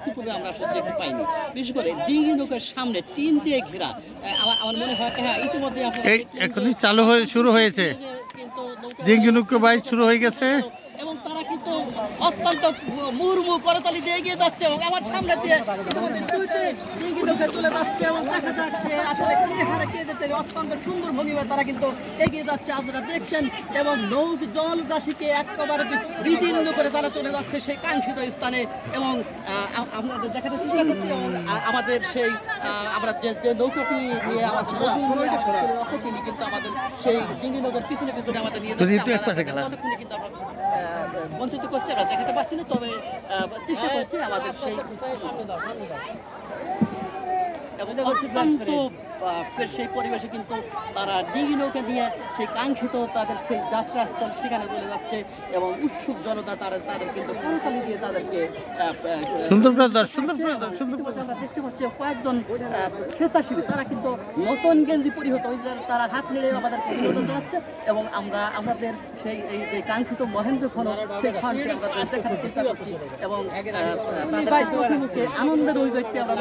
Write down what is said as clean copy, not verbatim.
ইতিপূর্বে আমরা আসলে দেখতে পাইনি। বিশেষ করে ডিঙি নৌকার সামনে টিন দিয়ে ঘেরা। আমার মনে হয় হ্যাঁ ইতিমধ্যে এখনই চালু হয়ে শুরু হয়েছে, ডিঙি নৌকা বাইচ শুরু হয়ে গেছে এবং তারা কিন্তু অত্যন্ত মুড়মু করতালি দিয়ে এগিয়ে যাচ্ছে এবং আমার সামনে দিয়ে ইতিমধ্যে দুইটি ডিঙি নৌকা চলে যাচ্ছে এবং দেখা যাচ্ছে আসলে কে হারে কে যেতে অত্যন্ত সুন্দর ভঙ্গিমায় তারা কিন্তু এগিয়ে যাচ্ছে আপনারা দেখছেন এবং জল রাশিকে একেবারে বিদীর্ণ করে তারা চলে যাচ্ছে সেই কাঙ্ক্ষিত স্থানে এবং আপনাদের দেখাতে চেষ্টা করছি এবং আমাদের সেই আমরা যে নৌকাটি নিয়ে আমাদের তিনি কিন্তু আমাদের সেই ডিঙি নৌকার পিছনে পিছনে আমাদের নিয়ে ততক্ষণে কিন্তু আমরা বঞ্চিত করছে, আমরা দেখাতে পারছি না, তবে চেষ্টা করছে আমাদের সেই অত্যন্ত সেই পরিবেশে কিন্তু তারা ডিঙি নৌকা নিয়ে সেই কাঙ্ক্ষিত তাদের সেই যাত্রাস্থল সেখানে চলে যাচ্ছে এবং উৎসুক জনতা তাদের কিন্তু করতালি দিয়ে তাদেরকে আমরা দেখতে পাচ্ছি কয়েকজন স্বেচ্ছাসেবী তারা কিন্তু নতুন গেঞ্জি পরিহত তারা হাত নেড়ে আমাদেরকে বিনোদন জানাচ্ছে এবং আমরা আমাদের সেই এই কাঙ্ক্ষিত মহেন্দ্র খনন সেই খনকে আমরা দেখার চেষ্টা করছি এবং তাদের আনন্দের অভিব্যক্তি আমরা